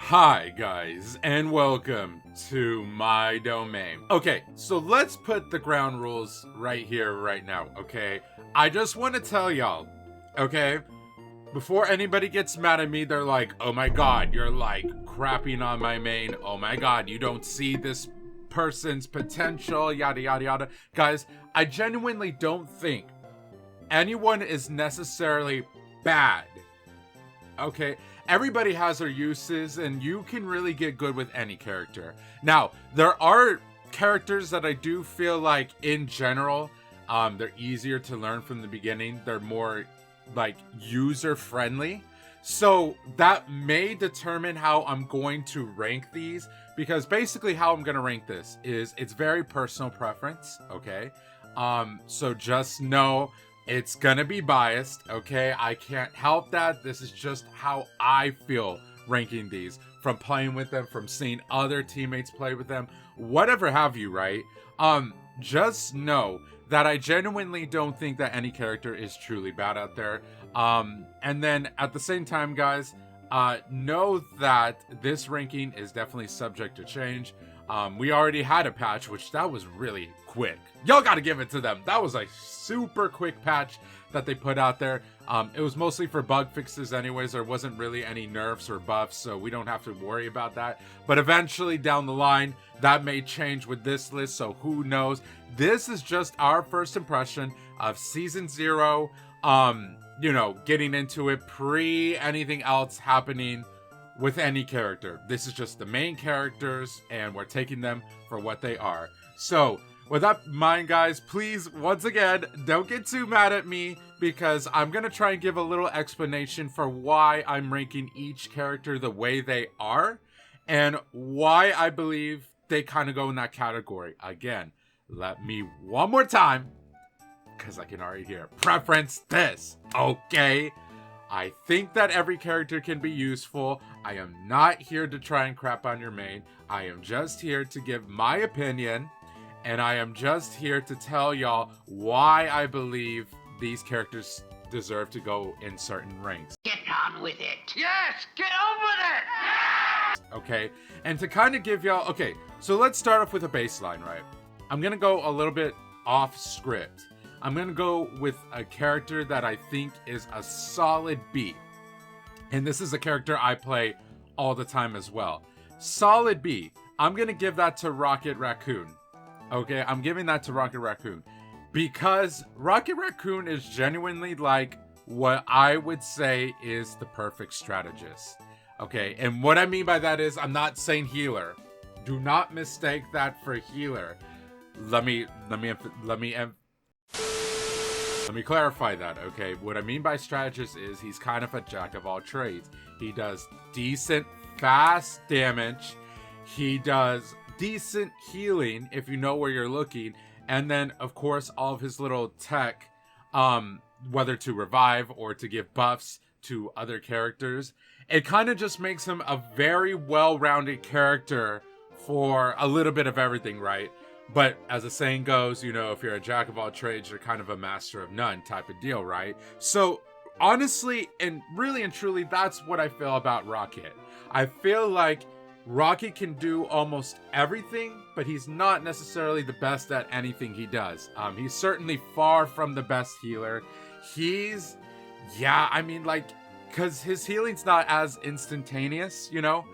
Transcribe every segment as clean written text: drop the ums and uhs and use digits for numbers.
Hi guys, and welcome to my domain. Okay, so let's put the ground rules right here, right now, okay? I just want to tell y'all, okay? Before anybody gets mad at me, they're like, oh my god, you're like crapping on my main. Oh my god, you don't see this person's potential, yada yada yada. Guys, I genuinely don't think anyone is necessarily bad. Okay, everybody has their uses, and you can really get good with any character. Now, there are characters that I do feel like, in general, they're easier to learn from the beginning. They're more, like, user-friendly. So, that may determine how I'm going to rank these, because basically how I'm going to rank this is, it's very personal preference, okay? So just know it's gonna be biased, okay? I can't help that. This is just how I feel ranking these. From playing with them, from seeing other teammates play with them, whatever have you, right? Just know that I genuinely don't think that any character is truly bad out there. And then at the same time, guys, know that this ranking is definitely subject to change. We already had a patch, which that was really quick. Y'all gotta give it to them. That was a super quick patch that they put out there. It was mostly for bug fixes anyways. There wasn't really any nerfs or buffs, so we don't have to worry about that. But eventually down the line, that may change with this list, so who knows. This is just our first impression of Season 0. You know, getting into it pre anything else happening with any character. This is just the main characters, and we're taking them for what they are. So, with that in mind, guys, please, once again, don't get too mad at me, because I'm going to try and give a little explanation for why I'm ranking each character the way they are, and why I believe they kind of go in that category. Again, let me one more time, because I can already hear preference this, okay? I think that every character can be useful. I am not here to try and crap on your main. I am just here to give my opinion, and I am just here to tell y'all why I believe these characters deserve to go in certain ranks. Get on with it. Yes, get on with it. Okay, and to kind of give y'all, okay, so let's start off with a baseline, right? I'm gonna go a little bit off script. I'm going to go with a character that I think is a solid B. And this is a character I play all the time as well. Solid B. I'm going to give that to Rocket Raccoon. Okay, I'm giving that to Rocket Raccoon. Because Rocket Raccoon is genuinely like what I would say is the perfect strategist. Okay, and what I mean by that is I'm not saying healer. Do not mistake that for healer. Let me clarify that, okay? What I mean by strategist is he's kind of a jack of all trades. He does decent, fast damage. He does decent healing if you know where you're looking. And then, of course, all of his little tech, whether to revive or to give buffs to other characters. It kind of just makes him a very well-rounded character for a little bit of everything, right? But as the saying goes, you know, if you're a jack of all trades, you're kind of a master of none type of deal, right? So honestly, and really and truly, that's what I feel about Rocket. I feel like Rocket can do almost everything, but he's not necessarily the best at anything he does. He's certainly far from the best healer. Yeah, I mean, like, because his healing's not as instantaneous, you know?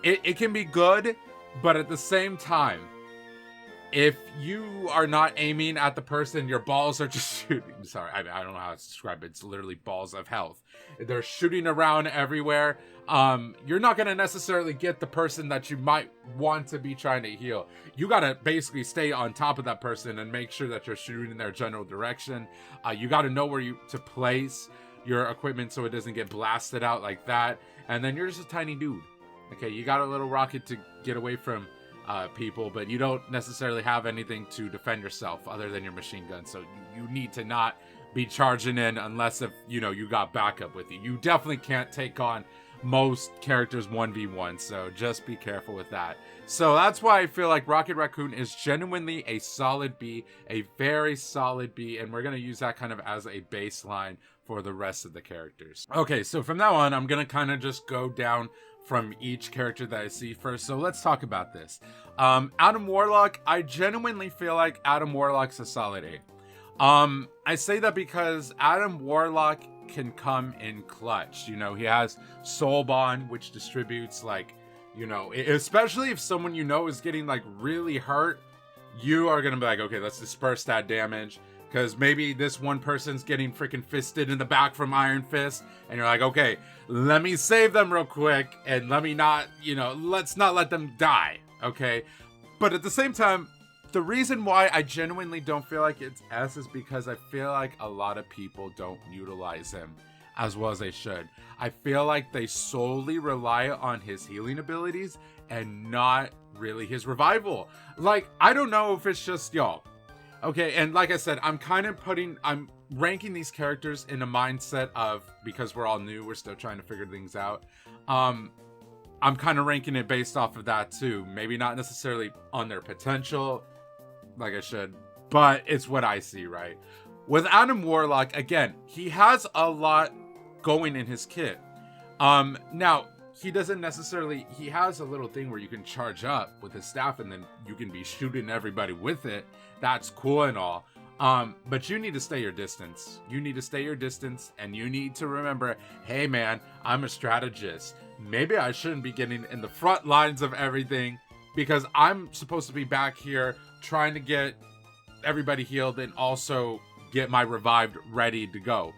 It can be good, but at the same time, if you are not aiming at the person, your balls are just shooting. Sorry, I don't know how to describe it. It's literally balls of health. They're shooting around everywhere. You're not going to necessarily get the person that you might want to be trying to heal. You got to basically stay on top of that person and make sure that you're shooting in their general direction. You got to know where to place your equipment so it doesn't get blasted out like that. And then you're just a tiny dude. Okay, you got a little rocket to get away from people, but you don't necessarily have anything to defend yourself other than your machine gun, so you need to not be charging in unless if you know you got backup with you. You definitely can't take on most characters 1v1, so just be careful with that. So that's why I feel like Rocket Raccoon is genuinely a solid B, a very solid B, and we're going to use that kind of as a baseline for the rest of the characters. Okay, so from now on, I'm going to kind of just go down from each character that I see first. So let's talk about this. Adam Warlock, I genuinely feel like Adam Warlock's a solid A. I say that because Adam Warlock can come in clutch. You know, he has Soul Bond, which distributes, like, you know, especially if someone you know is getting like really hurt, you are gonna be like, okay, let's disperse that damage. Because maybe this one person's getting freaking fisted in the back from Iron Fist. And you're like, okay, let me save them real quick. And let me not, you know, let's not let them die. Okay. But at the same time, the reason why I genuinely don't feel like it's S is because I feel like a lot of people don't utilize him as well as they should. I feel like they solely rely on his healing abilities and not really his revival. Like, I don't know if it's just y'all. Okay, and like I said, I'm ranking these characters in a mindset of, because we're all new, we're still trying to figure things out. I'm kind of ranking it based off of that too. Maybe not necessarily on their potential, like I should, but it's what I see, right? With Adam Warlock, again, he has a lot going in his kit. Now, he doesn't necessarily, he has a little thing where you can charge up with his staff and then you can be shooting everybody with it. That's cool and all. But you need to stay your distance. You need to stay your distance and you need to remember, hey man, I'm a strategist. Maybe I shouldn't be getting in the front lines of everything because I'm supposed to be back here trying to get everybody healed and also get my revived ready to go.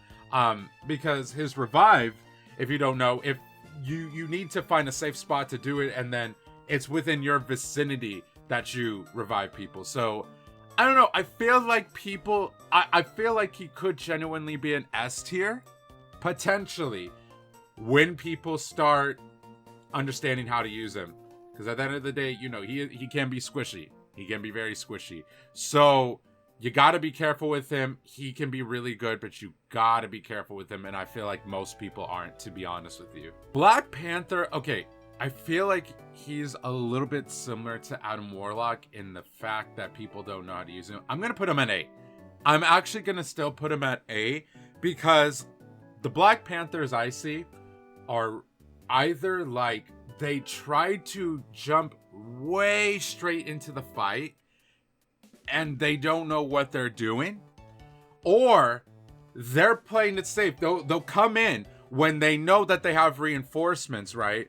Because his revive, if you don't know, if you need to find a safe spot to do it, and then it's within your vicinity that you revive people. So I don't know, I feel like people, I feel like he could genuinely be an S tier potentially when people start understanding how to use him, because at the end of the day, you know, he can be squishy. He can be very squishy. So you got to be careful with him. He can be really good, but you got to be careful with him. And I feel like most people aren't, to be honest with you. Black Panther, okay, I feel like he's a little bit similar to Adam Warlock in the fact that people don't know how to use him. I'm going to put him at A. I'm actually going to still put him at A because the Black Panthers I see are either like they try to jump way straight into the fight and they don't know what they're doing, or they're playing it safe. They'll come in when they know that they have reinforcements, right?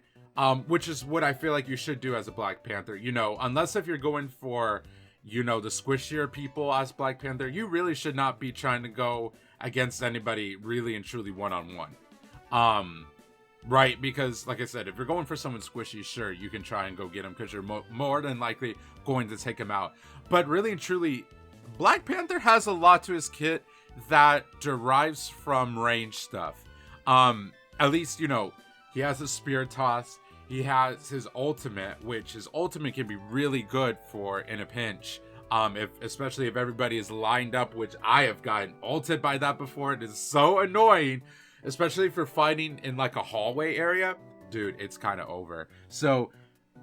Which is what I feel like you should do as a Black Panther. You know, unless if you're going for, you know, the squishier people as Black Panther, you really should not be trying to go against anybody really and truly one-on-one. Right, because like I said, if you're going for someone squishy, sure, you can try and go get him because you're more than likely going to take him out. But really and truly, Black Panther has a lot to his kit that derives from range stuff. At least, you know, he has a spear toss. He has his ultimate, which his ultimate can be really good for in a pinch. Especially if everybody is lined up, which I have gotten ulted by that before. It is so annoying. Especially if you're fighting in like a hallway area, dude, it's kind of over. So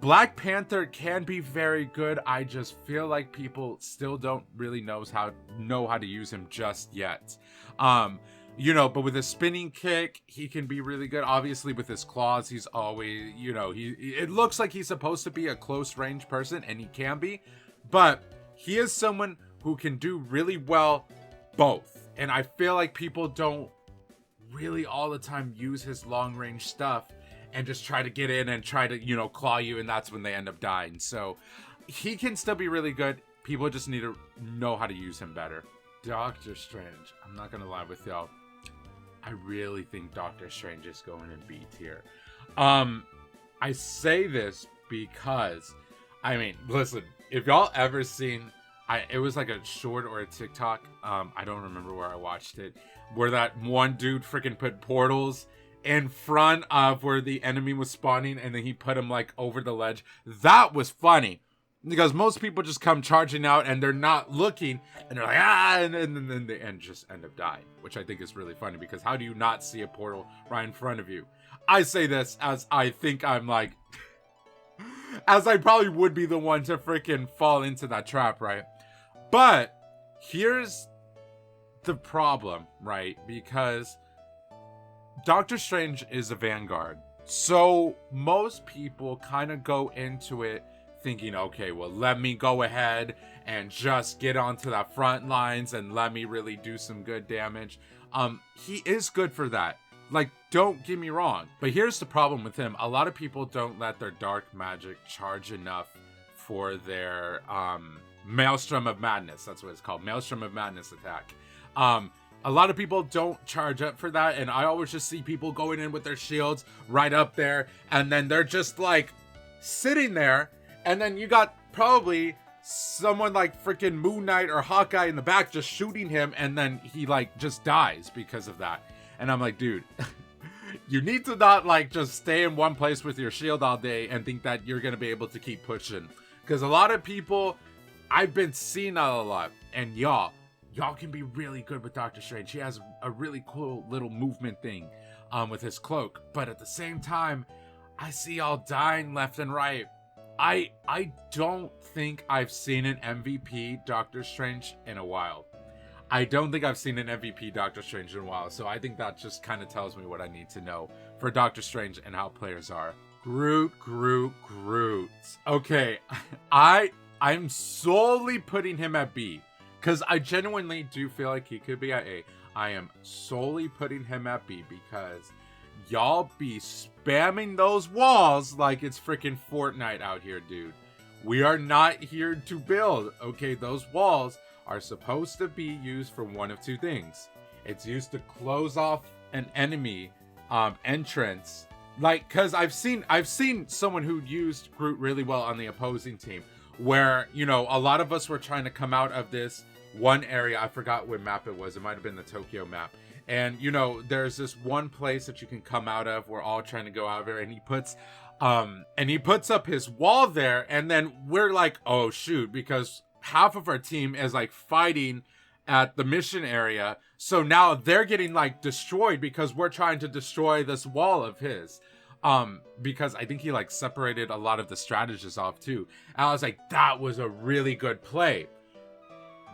Black Panther can be very good. I just feel like people still don't really know how to use him just yet. You know, but with his spinning kick, he can be really good. Obviously with his claws, he's always, you know, it looks like he's supposed to be a close range person, and he can be, but he is someone who can do really well both. And I feel like people don't really all the time use his long range stuff and just try to get in and try to, you know, claw you, and that's when they end up dying. So he can still be really good. People just need to know how to use him better. Doctor Strange, I'm not gonna lie with y'all, I really think Doctor Strange is going in B tier. I say this because, I mean, listen, if y'all ever seen, it was like a short or a TikTok, I don't remember where I watched it, where that one dude freaking put portals in front of where the enemy was spawning, and then he put him like over the ledge. That was funny because most people just come charging out and they're not looking, and they're like, and then they just end up dying, which I think is really funny because how do you not see a portal right in front of you? I say this as I think I'm like, as I probably would be the one to freaking fall into that trap, right? But here's the problem, right? Because Doctor Strange is a Vanguard. So most people kind of go into it thinking, okay, well, let me go ahead and just get onto the front lines and let me really do some good damage. He is good for that. Like, don't get me wrong. But here's the problem with him. A lot of people don't let their dark magic charge enough for their Maelstrom of Madness. That's what it's called. Maelstrom of Madness attack. A lot of people don't charge up for that, and I always just see people going in with their shields right up there, and then they're just like sitting there, and then you got probably someone like freaking Moon Knight or Hawkeye in the back just shooting him, and then he like just dies because of that. And I'm like, dude, you need to not like just stay in one place with your shield all day and think that you're gonna be able to keep pushing, because a lot of people, I've been seeing that a lot, and y'all can be really good with Doctor Strange. He has a really cool little movement thing with his cloak. But at the same time, I see y'all dying left and right. I don't think I've seen an MVP Doctor Strange in a while. I don't think I've seen an MVP Doctor Strange in a while. So I think that just kind of tells me what I need to know for Doctor Strange and how players are. Groot. Okay, I'm solely putting him at B. Because I genuinely do feel like he could be at A. I am solely putting him at B because y'all be spamming those walls like it's freaking Fortnite out here, dude. We are not here to build, okay? Those walls are supposed to be used for one of two things. It's used to close off an enemy entrance. Like, because I've seen someone who used Groot really well on the opposing team, where, you know, a lot of us were trying to come out of this one area. I forgot what map it was. It might have been the Tokyo map. And, you know, there's this one place that you can come out of. We're all trying to go out there, and he puts up his wall there, and then we're like, oh shoot, because half of our team is like fighting at the mission area. So now they're getting like destroyed because we're trying to destroy this wall of his. Because I think he like separated a lot of the strategists off too. And I was like, that was a really good play.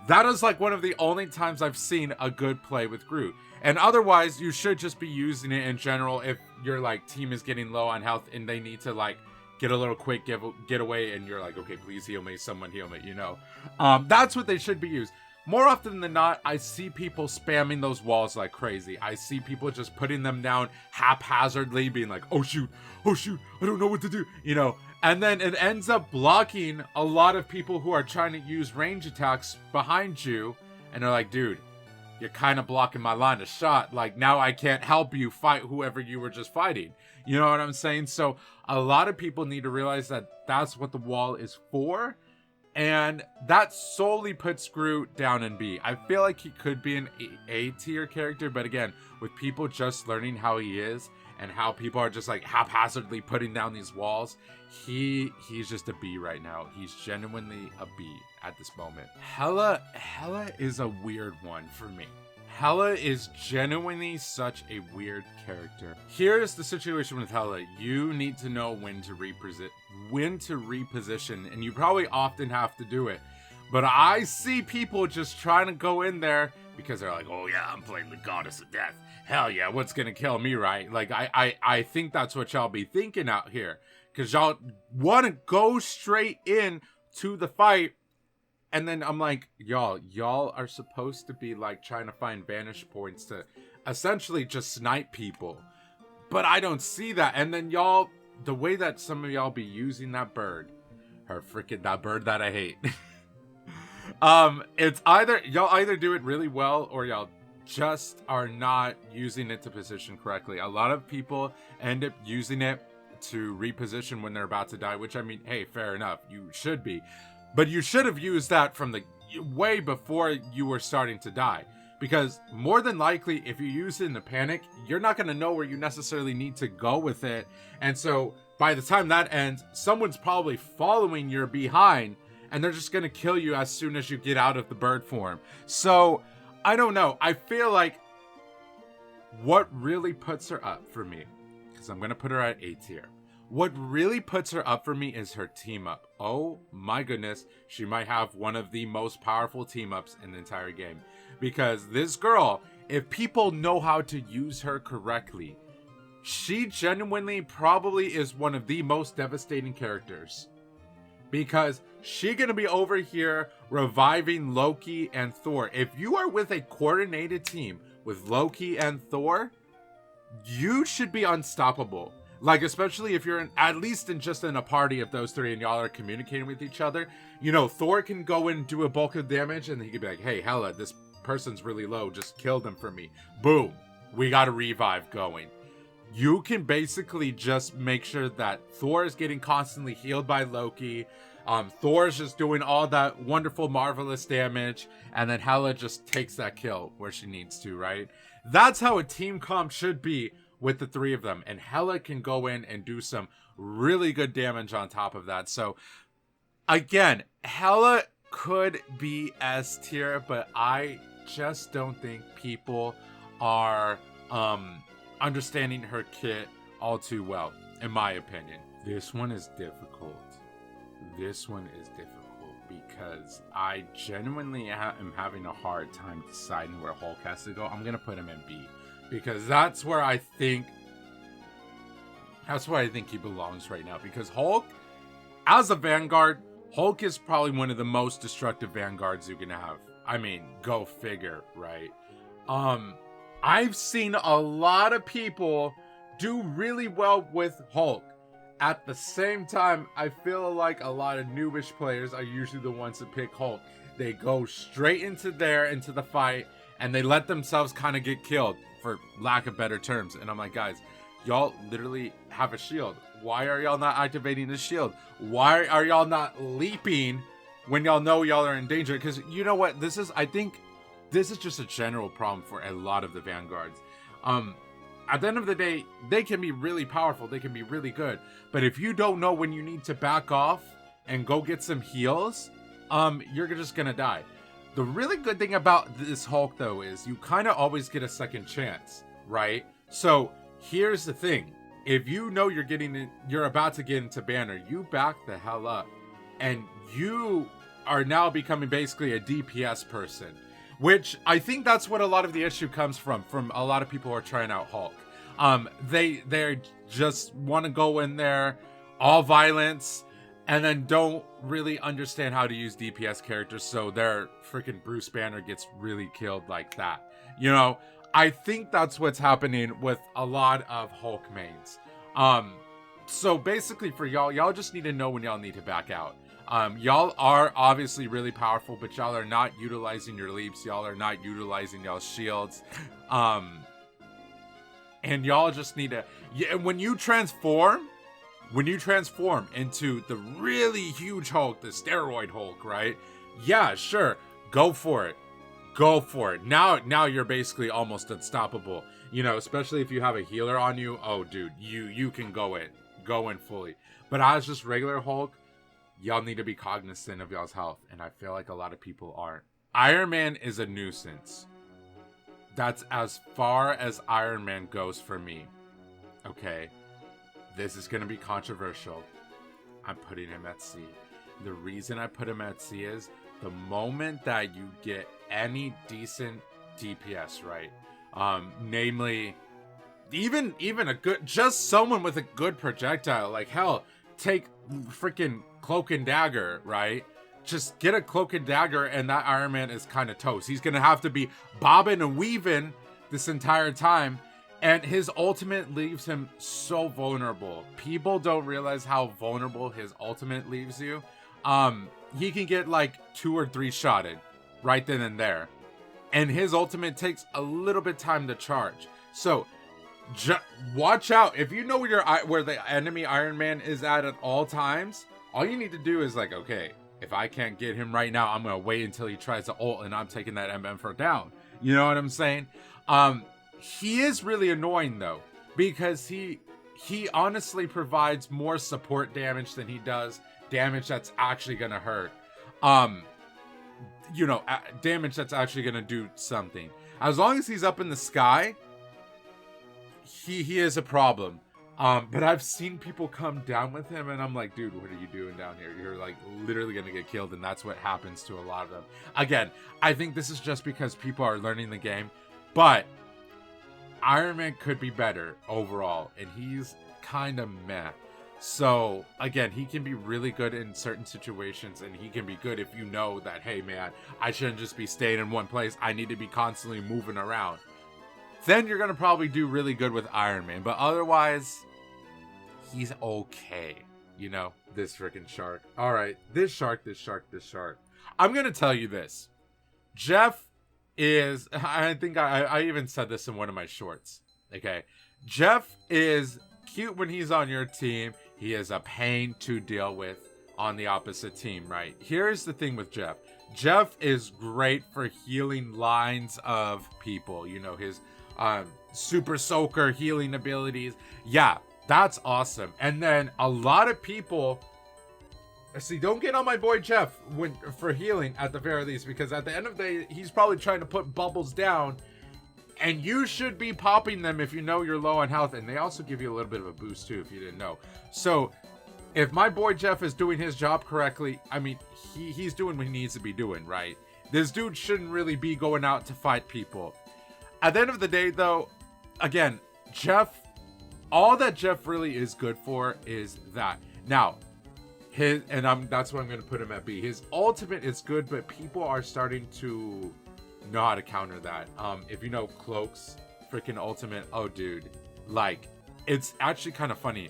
That is like one of the only times I've seen a good play with Groot. And otherwise, you should just be using it in general if your like team is getting low on health and they need to like get a little quick getaway, and you're like, okay, please heal me, someone heal me, you know. That's what they should be used. More often than not, I see people spamming those walls like crazy. I see people just putting them down haphazardly, being like, oh shoot, I don't know what to do, you know. And then it ends up blocking a lot of people who are trying to use range attacks behind you. And they're like, dude, you're kind of blocking my line of shot. Like, now I can't help you fight whoever you were just fighting. You know what I'm saying? So a lot of people need to realize that that's what the wall is for. And that solely puts Groot down in B. I feel like he could be an A tier character, but again, with people just learning how he is and how people are just like haphazardly putting down these walls, he's just a B right now. He's genuinely a B at this moment. Hela is a weird one for me. Hela is genuinely such a weird character. Here's the situation with Hela. You need to know when to reposition, and you probably often have to do it. But I see people just trying to go in there because they're like, oh yeah, I'm playing the Goddess of Death. Hell yeah, what's gonna kill me, right? Like, I think that's what y'all be thinking out here. Because y'all want to go straight in to the fight. And then I'm like, y'all are supposed to be like trying to find vanish points to essentially just snipe people. But I don't see that. And then y'all, the way that some of y'all be using that bird, that bird that I hate. It's y'all either do it really well or y'all just are not using it to position correctly. A lot of people end up using it to reposition when they're about to die, which, I mean, hey, fair enough. You should be. But you should have used that from the way before you were starting to die. Because more than likely, if you use it in a panic, you're not going to know where you necessarily need to go with it. And so by the time that ends, someone's probably following your behind, and they're just going to kill you as soon as you get out of the bird form. So I don't know. I feel like what really puts her up for me, because I'm going to put her at A tier. What really puts her up for me is her team up. Oh my goodness, she might have one of the most powerful team ups in the entire game. Because this girl, if people know how to use her correctly, she genuinely probably is one of the most devastating characters. Because she's going to be over here reviving Loki and Thor. If you are with a coordinated team with Loki and Thor, you should be unstoppable. Like, especially if you're at least just in a party of those three and y'all are communicating with each other. You know, Thor can go and do a bulk of damage and he can be like, hey, Hela, this person's really low. Just kill them for me. Boom. We got a revive going. You can basically just make sure that Thor is getting constantly healed by Loki. Thor's just doing all that wonderful, marvelous damage. And then Hela just takes that kill where she needs to, right? That's how a team comp should be with the three of them. And Hela can go in and do some really good damage on top of that. So, again, Hela could be S tier, but I just don't think people are understanding her kit all too well, in my opinion. This one is difficult. This one is difficult because I genuinely am having a hard time deciding where Hulk has to go. I'm gonna put him in B because that's where I think he belongs right now. Because Hulk, as a Vanguard, Hulk is probably one of the most destructive Vanguards you can have. I mean, go figure, right? I've seen a lot of people do really well with Hulk. At the same time, I feel like a lot of noobish players are usually the ones that pick Hulk. They go straight into the fight, and they let themselves kind of get killed, for lack of better terms. And I'm like, guys, y'all literally have a shield. Why are y'all not activating the shield? Why are y'all not leaping when y'all know y'all are in danger? Because you know what? I think this is just a general problem for a lot of the Vanguards. At the end of the day, they can be really powerful. They can be really good. But if you don't know when you need to back off and go get some heals, you're just going to die. The really good thing about this Hulk, though, is you kind of always get a second chance, right? So here's the thing. If you know you're about to get into Banner, you back the hell up. And you are now becoming basically a DPS person. Which I think that's what a lot of the issue comes from a lot of people who are trying out Hulk. They just want to go in there, all violence, and then don't really understand how to use DPS characters, so their freaking Bruce Banner gets really killed like that. You know, I think that's what's happening with a lot of Hulk mains. So basically for y'all just need to know when y'all need to back out. Y'all are obviously really powerful, but y'all are not utilizing your leaps. Y'all are not utilizing y'all's shields. And y'all just need to... when you transform into the really huge Hulk, the steroid Hulk, right? Yeah, sure. Go for it. Go for it. Now you're basically almost unstoppable. You know, especially if you have a healer on you. Oh, dude, you can go in fully. But as just regular Hulk, y'all need to be cognizant of y'all's health, and I feel like a lot of people aren't. Iron Man is a nuisance. That's as far as Iron Man goes for me. Okay, this is gonna be controversial. I'm putting him at C. The reason I put him at C is the moment that you get any decent DPS, right? Namely, even a good, just someone with a good projectile. Like hell, take freaking Cloak and Dagger, right? Just get a Cloak and Dagger and that Iron Man is kind of toast. He's gonna have to be bobbing and weaving this entire time, and his ultimate leaves him so vulnerable. People don't realize how vulnerable his ultimate leaves you. He can get like 2 or 3 shotted right then and there, and his ultimate takes a little bit time to charge. So watch out. If you know where the enemy Iron Man is at all times, all you need to do is like, okay, if I can't get him right now, I'm gonna wait until he tries to ult, and I'm taking that MM for down. You know what I'm saying? He is really annoying though, because he honestly provides more support damage than he does damage that's actually gonna hurt. You know, damage that's actually gonna do something. As long as he's up in the sky, he is a problem. But I've seen people come down with him, and I'm like, dude, what are you doing down here? You're like literally gonna get killed, and that's what happens to a lot of them. Again, I think this is just because people are learning the game, but Iron Man could be better overall, and he's kind of meh. So, again, he can be really good in certain situations, and he can be good if you know that, hey, man, I shouldn't just be staying in one place. I need to be constantly moving around. Then you're going to probably do really good with Iron Man. But otherwise, he's okay. You know, this freaking shark. All right, this shark. I'm going to tell you this. Jeff is, I think I even said this in one of my shorts. Okay, Jeff is cute when he's on your team. He is a pain to deal with on the opposite team, right? Here's the thing with Jeff. Jeff is great for healing lines of people. You know, his super soaker healing abilities. Yeah, that's awesome. And then a lot of people, see, don't get on my boy Jeff for healing at the very least, because at the end of the day, he's probably trying to put bubbles down. And you should be popping them if you know you're low on health. And they also give you a little bit of a boost too, if you didn't know. So if my boy Jeff is doing his job correctly, I mean, he's doing what he needs to be doing, right? This dude shouldn't really be going out to fight people. At the end of the day, though, again, Jeff, all that Jeff really is good for is that. Now, that's why I'm going to put him at B. His ultimate is good, but people are starting to know how to counter that. If you know Cloak's freaking ultimate, oh dude, like, it's actually kind of funny.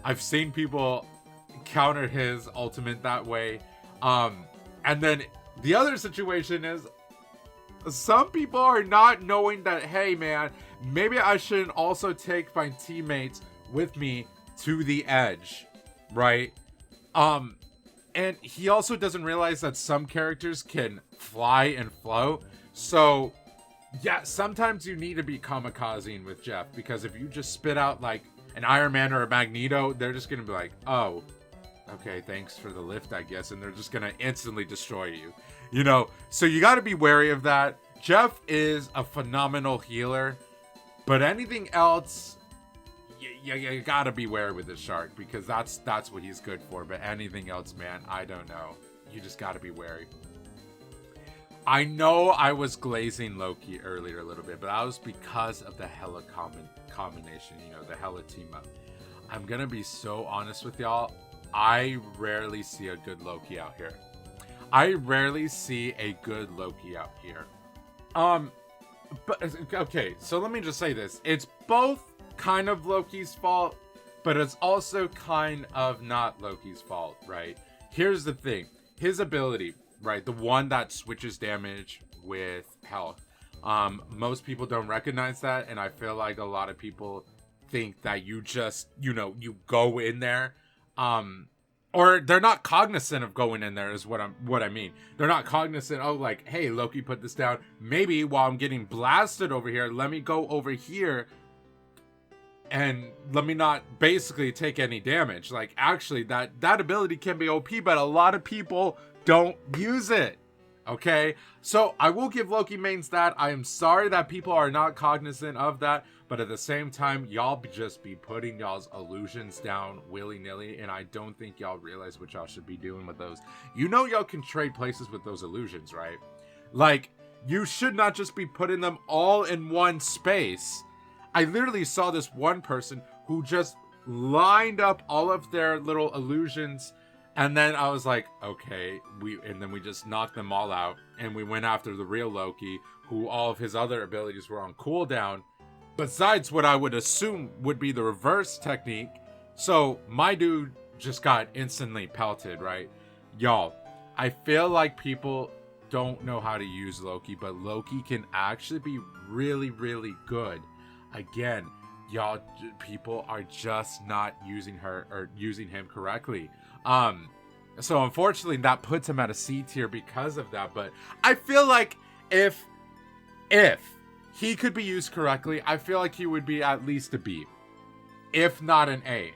I've seen people counter his ultimate that way. And then the other situation is some people are not knowing that, hey man, maybe I shouldn't also take my teammates with me to the edge, right? And he also doesn't realize that some characters can fly and float. So, yeah, sometimes you need to be kamikazing with Jeff, because if you just spit out like an Iron Man or a Magneto, they're just gonna be like, oh, okay, thanks for the lift, I guess, and they're just gonna instantly destroy you. You know, so you gotta be wary of that. Jeff is a phenomenal healer, but anything else, you gotta be wary with the shark, because that's what he's good for. But anything else, man, I don't know. You just gotta be wary. I know I was glazing Loki earlier a little bit, but that was because of the Hela combination, you know, the Hela team up. I'm gonna be so honest with y'all. I rarely see a good Loki out here. But okay, so let me just say this. It's both kind of Loki's fault, but it's also kind of not Loki's fault, right? Here's the thing. His ability, right, the one that switches damage with health. Most people don't recognize that, and I feel like a lot of people think that you just, you know, you go in there, or they're not cognizant of going in there is what I mean. They're not cognizant, oh, like, hey, Loki put this down. Maybe while I'm getting blasted over here, let me go over here and let me not basically take any damage. Like, actually, that ability can be OP, but a lot of people don't use it. Okay, so I will give Loki mains that. I am sorry that people are not cognizant of that, but at the same time, y'all just be putting y'all's illusions down willy-nilly, and I don't think y'all realize what y'all should be doing with those. You know y'all can trade places with those illusions, right? Like, you should not just be putting them all in one space. I literally saw this one person who just lined up all of their little illusions. And then I was like, okay, and then we just knocked them all out, and we went after the real Loki, who all of his other abilities were on cooldown, besides what I would assume would be the reverse technique. So my dude just got instantly pelted, right? Y'all, I feel like people don't know how to use Loki, but Loki can actually be really, really good. Again, y'all, people are just not using her or using him correctly. So unfortunately that puts him at a C tier because of that, but I feel like if he could be used correctly, I feel like he would be at least a B, if not an A,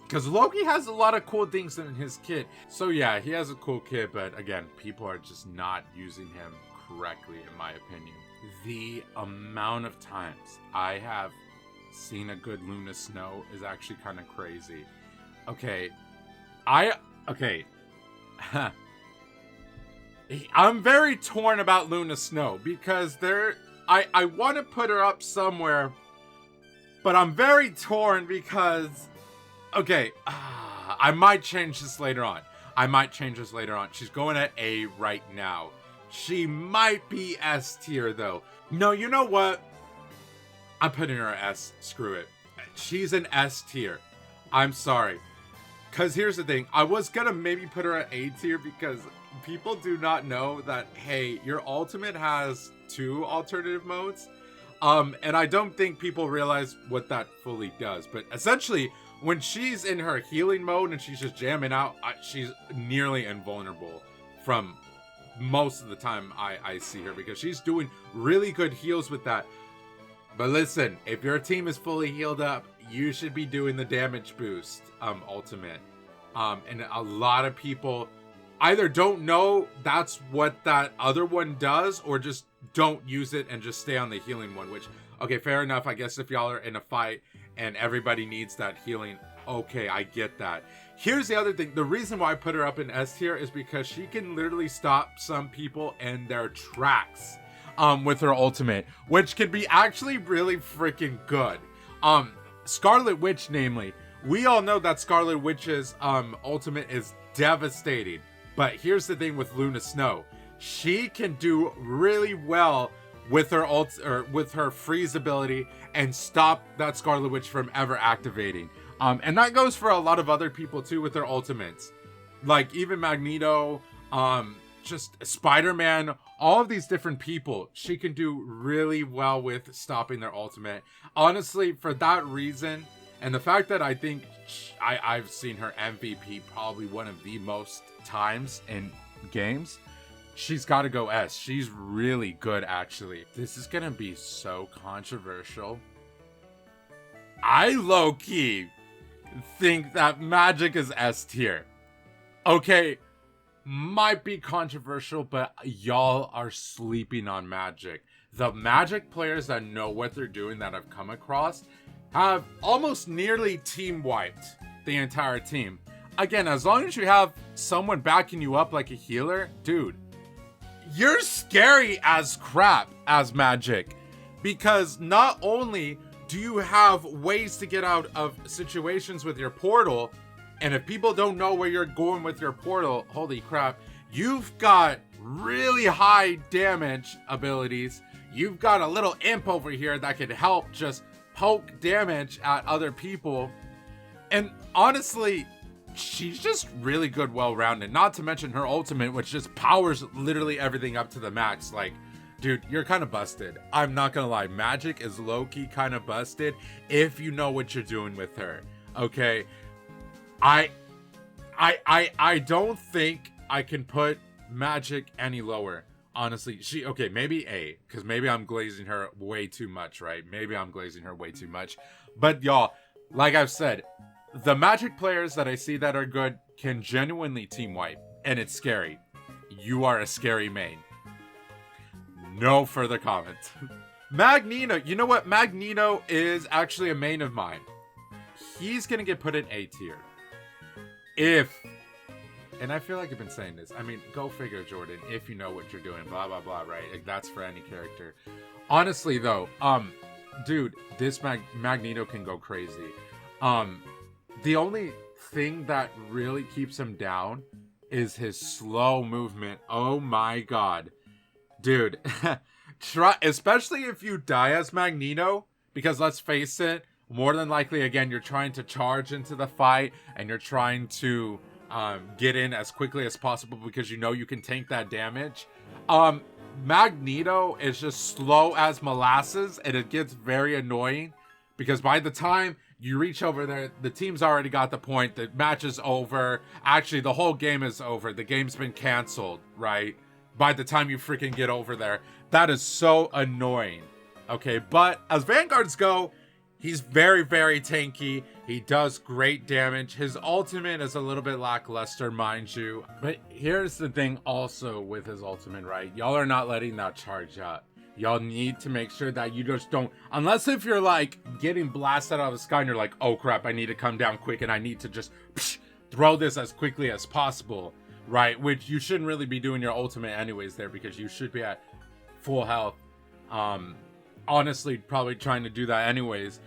because Loki has a lot of cool things in his kit. So yeah, he has a cool kit, but again, people are just not using him correctly, in my opinion. The amount of times I have seen a good Luna Snow is actually kind of crazy. Okay, I'm very torn about Luna Snow, because I want to put her up somewhere, but I'm very torn because, okay, I might change this later on. She's going at A right now. She might be S tier though. No, you know what? I'm putting her S. Screw it. She's an S tier. I'm sorry. Because here's the thing. I was going to maybe put her at A tier because people do not know that, hey, your ultimate has 2 alternative modes. And I don't think people realize what that fully does. But essentially, when she's in her healing mode and she's just jamming out, she's nearly invulnerable from most of the time I see her, because she's doing really good heals with that. But listen, if your team is fully healed up, you should be doing the damage boost ultimate. And a lot of people either don't know that's what that other one does, or just don't use it and just stay on the healing one, which, okay, fair enough. I guess if y'all are in a fight and everybody needs that healing, okay, I get that. Here's the other thing. The reason why I put her up in S tier is because she can literally stop some people in their tracks with her ultimate, which can be actually really freaking good. Scarlet Witch, namely. We all know that Scarlet Witch's ultimate is devastating. But here's the thing with Luna Snow. She can do really well with her with her freeze ability and stop that Scarlet Witch from ever activating. And that goes for a lot of other people too with their ultimates. Like even Magneto, just Spider-Man, all of these different people, she can do really well with stopping their ultimate. Honestly, for that reason, and the fact that I think I've seen her MVP probably one of the most times in games, she's got to go S. She's really good, actually. This is going to be so controversial. I low-key think that Magik is S tier. Okay, might be controversial, but y'all are sleeping on Magik. The Magik players that know what they're doing that I've come across have almost nearly team wiped the entire team. Again, as long as you have someone backing you up like a healer, dude, you're scary as crap as Magik, because not only do you have ways to get out of situations with your portal, and if people don't know where you're going with your portal, holy crap, you've got really high damage abilities. You've got a little imp over here that can help just poke damage at other people. And honestly, she's just really good, well-rounded. Not to mention her ultimate, which just powers literally everything up to the max. Like, dude, you're kind of busted. I'm not gonna lie. Magik is low-key kind of busted if you know what you're doing with her. Okay? I don't think I can put Magik any lower. Honestly, okay, maybe A, because maybe I'm glazing her way too much, right? Maybe I'm glazing her way too much. But y'all, like I've said, the Magik players that I see that are good can genuinely team wipe, and it's scary. You are a scary main. No further comment. Magneto, you know what? Magneto is actually a main of mine. He's gonna get put in A tier. And I feel like I've been saying this. I mean, go figure, Jordan, if you know what you're doing, blah, blah, blah, right? Like, that's for any character. Honestly, though, dude, this Magneto can go crazy. The only thing that really keeps him down is his slow movement. Oh my god. Dude, especially if you die as Magneto, because let's face it, more than likely, again, you're trying to charge into the fight, and you're trying to get in as quickly as possible because you know you can tank that damage. Magneto is just slow as molasses, and it gets very annoying because by the time you reach over there, the team's already got the point. The match is over. Actually, the whole game is over. The game's been canceled, right? By the time you freaking get over there. That is so annoying. Okay, but as Vanguards go, he's very, very tanky. He does great damage. His ultimate is a little bit lackluster, mind you. But here's the thing also with his ultimate, right? Y'all are not letting that charge up. Y'all need to make sure that you just don't, unless if you're like getting blasted out of the sky and you're like, oh crap, I need to come down quick and I need to just throw this as quickly as possible, right? Which you shouldn't really be doing your ultimate anyways there because you should be at full health. Honestly, probably trying to do that anyways.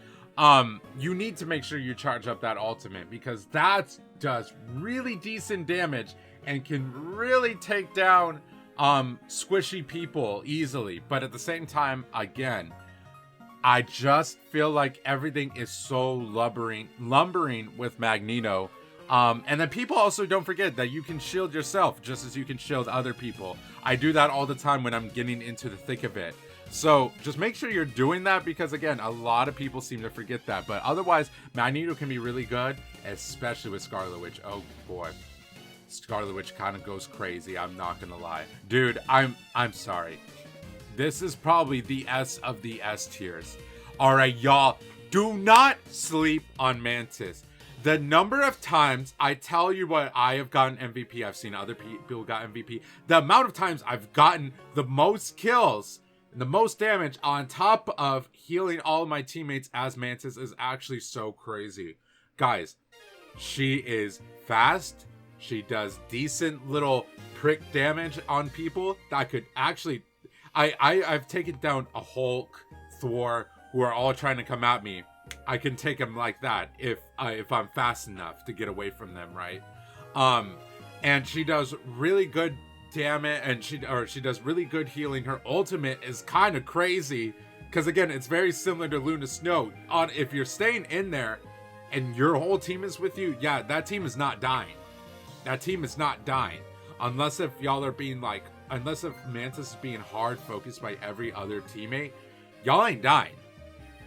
You need to make sure you charge up that ultimate, because that does really decent damage and can really take down squishy people easily. But at the same time, again, I just feel like everything is so lumbering with Magneto. And then people also don't forget that you can shield yourself just as you can shield other people. I do that all the time when I'm getting into the thick of it. So just make sure you're doing that, because again, a lot of people seem to forget that. But otherwise, Magneto can be really good, especially with Scarlet Witch. Oh boy, Scarlet Witch kind of goes crazy. I'm not gonna lie, dude. I'm sorry. This is probably the S of the S tiers. All right, y'all, do not sleep on Mantis. The number of times I tell you what, I have gotten MVP. I've seen other people got MVP. The amount of times I've gotten the most kills and the most damage on top of healing all of my teammates as Mantis is actually so crazy. Guys, she is fast. She does decent little prick damage on people that could actually... I've taken down a Hulk, Thor, who are all trying to come at me. I can take them like that if I'm fast enough to get away from them, right? And she does really good damage, and she does really good healing. Her ultimate is kind of crazy, because again, it's very similar to Luna Snow. If you're staying in there and your whole team is with you, yeah, that team is not dying. That team is not dying. Unless if y'all are being like, unless if Mantis is being hard focused by every other teammate, y'all ain't dying.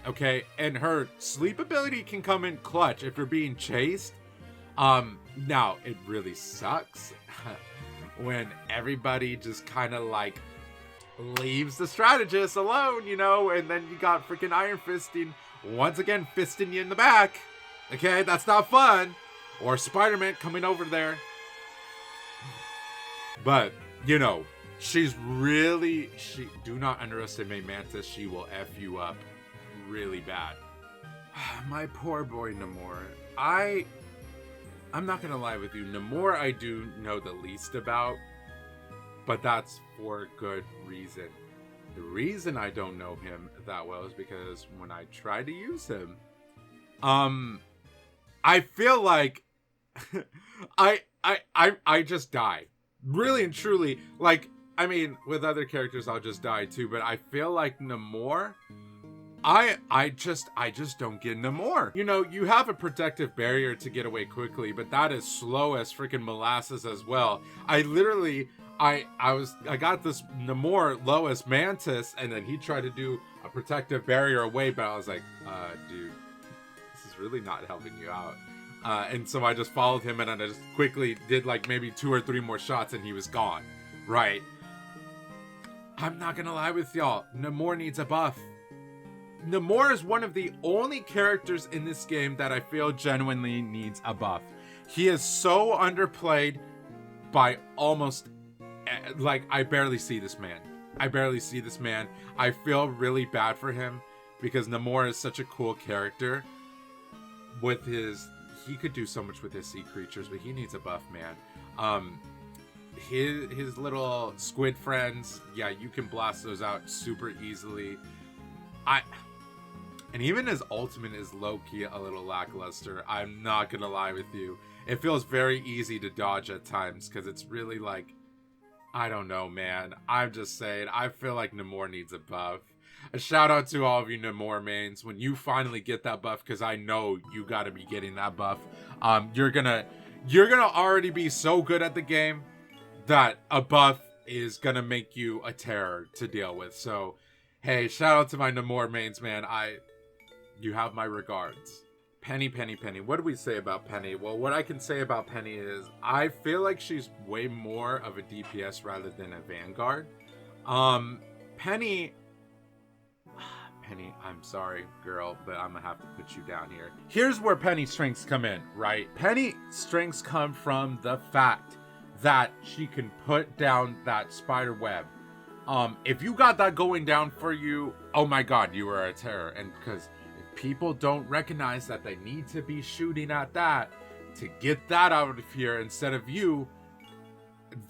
Okay, and her sleep ability can come in clutch if you're being chased. Now it really sucks when everybody just kind of like leaves the strategist alone, you know, and then you got freaking Iron Fisting once again fisting you in the back. Okay, that's not fun. Or Spider-Man coming over there. But you know, she do not underestimate Mantis. She will F you up really bad. My poor boy Namor. I'm not gonna lie with you, Namor I do know the least about, but that's for good reason. The reason I don't know him that well is because when I try to use him, I feel like I just die. Really and truly. Like, I mean, with other characters I'll just die too, but I feel like Namor, I just don't get Namor. You know, you have a protective barrier to get away quickly, but that is slow as freaking molasses as well. I literally, I got this Namor low as Mantis, and then he tried to do a protective barrier away, but I was like, dude, this is really not helping you out. And so I just followed him, and I just quickly did like maybe 2 or 3 more shots, and he was gone. Right? I'm not gonna lie with y'all, Namor needs a buff. Namor is one of the only characters in this game that I feel genuinely needs a buff. He is so underplayed by almost, like, I barely see this man. I feel really bad for him because Namor is such a cool character. With his, he could do so much with his sea creatures, but he needs a buff, man. His little squid friends, yeah, you can blast those out super easily. And even his ultimate is low-key a little lackluster. I'm not gonna lie with you. It feels very easy to dodge at times because it's really like, I don't know, man. I'm just saying, I feel like Namor needs a buff. A shout out to all of you Namor mains. When you finally get that buff, because I know you gotta be getting that buff, you're gonna already be so good at the game that a buff is gonna make you a terror to deal with. So, hey, shout out to my Namor mains, man. You have my regards. Peni. What do we say about Peni? Well, what I can say about Peni is I feel like she's way more of a DPS rather than a Vanguard. Penny, I'm sorry, girl, but I'm gonna have to put you down here. Here's where Penny's strengths come in, right? Penny's strengths come from the fact that she can put down that spider web. If you got that going down for you, oh my god, you are a terror. And because if people don't recognize that they need to be shooting at that to get that out of here instead of you,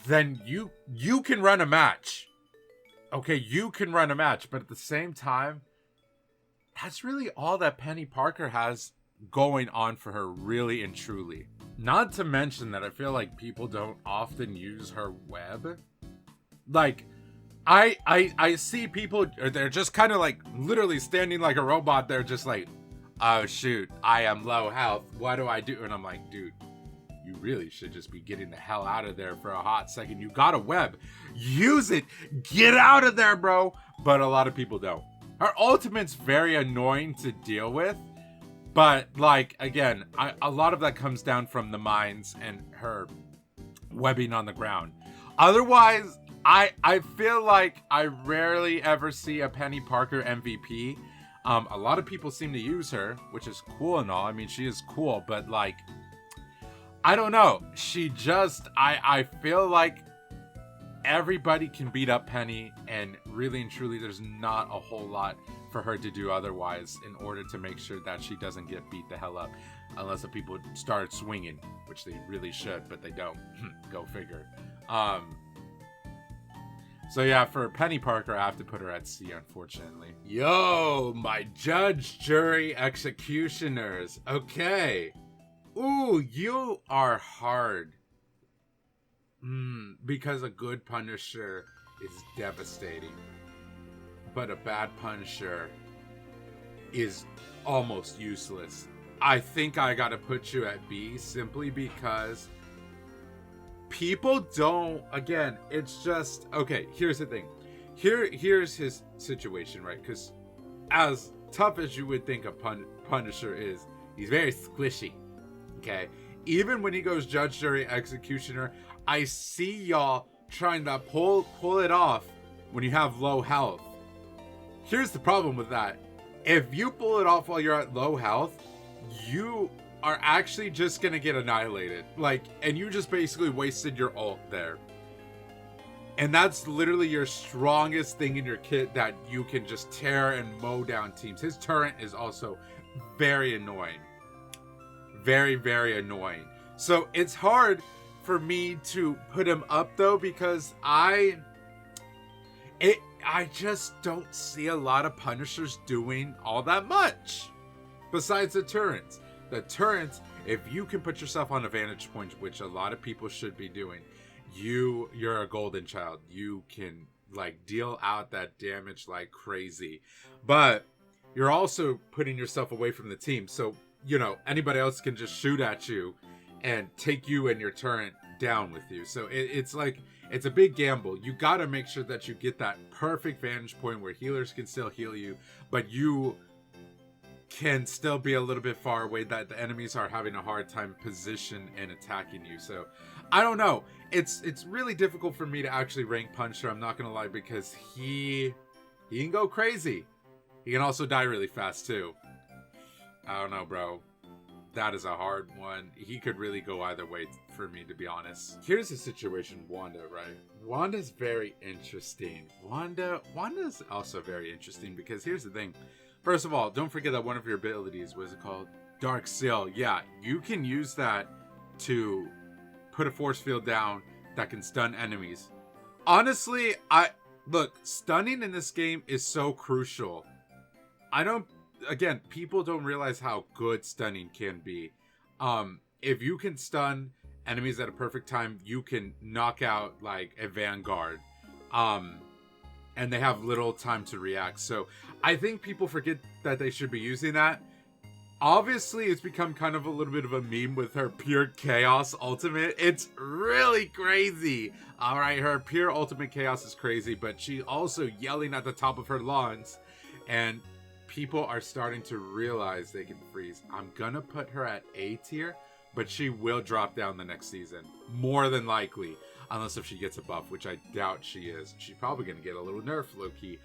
then you can run a match. okay, you can run a match, but at the same time, that's really all that Peni Parker has going on for her, really and truly. Not to mention that I feel like people don't often use her web. Like, I see people, they're just kind of like literally standing like a robot. They're just like, oh shoot, I am low health. What do I do? And I'm like, dude, you really should just be getting the hell out of there for a hot second. You got a web. Use it. Get out of there, bro. But a lot of people don't. Her ultimate's very annoying to deal with. But, like, again, a lot of that comes down from the mines and her webbing on the ground. Otherwise, I feel like I rarely ever see a Peni Parker MVP. A lot of people seem to use her, which is cool and all. I mean, she is cool, but, like, I don't know. She just, I feel like everybody can beat up Peni, and really and truly there's not a whole lot for her to do otherwise in order to make sure that she doesn't get beat the hell up. Unless the people start swinging, which they really should, but they don't. Go figure. So yeah, for Peni Parker, I have to put her at C, unfortunately. Yo, my judge, jury, executioners. Okay. Ooh, you are hard. Because a good Punisher is devastating. But a bad Punisher is almost useless. I think I gotta put you at B simply because people don't, again, it's just, okay, here's the thing. Here's his situation, right? Because as tough as you would think a Punisher is, he's very squishy. Okay, even when he goes judge, jury, executioner, I see y'all trying to pull it off when you have low health. Here's the problem with that. If you pull it off while you're at low health, you are actually just gonna get annihilated. Like, and you just basically wasted your ult there. And that's literally your strongest thing in your kit that you can just tear and mow down teams. His turret is also very annoying. Very, very annoying. So it's hard for me to put him up though, because I just don't see a lot of Punishers doing all that much. Besides the turrets. The turrets, if you can put yourself on a vantage point, which a lot of people should be doing, you're a golden child. You can like deal out that damage like crazy. But you're also putting yourself away from the team. So, you know, anybody else can just shoot at you and take you and your turret down with you. So it's like, it's a big gamble. You got to make sure that you get that perfect vantage point where healers can still heal you, but you can still be a little bit far away that the enemies are having a hard time position and attacking you. So I don't know. It's really difficult for me to actually rank Punisher. I'm not going to lie, because he can go crazy. He can also die really fast too. I don't know, bro. That is a hard one. He could really go either way for me, to be honest. Here's the situation, Wanda, right? Wanda's very interesting. Wanda's also very interesting because here's the thing. First of all, don't forget that one of your abilities, what is it called? Dark Seal. Yeah, you can use that to put a force field down that can stun enemies. Honestly, look, stunning in this game is so crucial. Again, people don't realize how good stunning can be. If you can stun enemies at a perfect time, you can knock out like a Vanguard. And they have little time to react. So I think people forget that they should be using that. Obviously, it's become kind of a little bit of a meme with her pure chaos ultimate. It's really crazy. All right, her pure ultimate chaos is crazy, but she's also yelling at the top of her lungs. And people are starting to realize they can freeze. I'm gonna put her at A tier, but she will drop down the next season. More than likely. Unless if she gets a buff, which I doubt she is. She's probably gonna get a little nerf, Loki.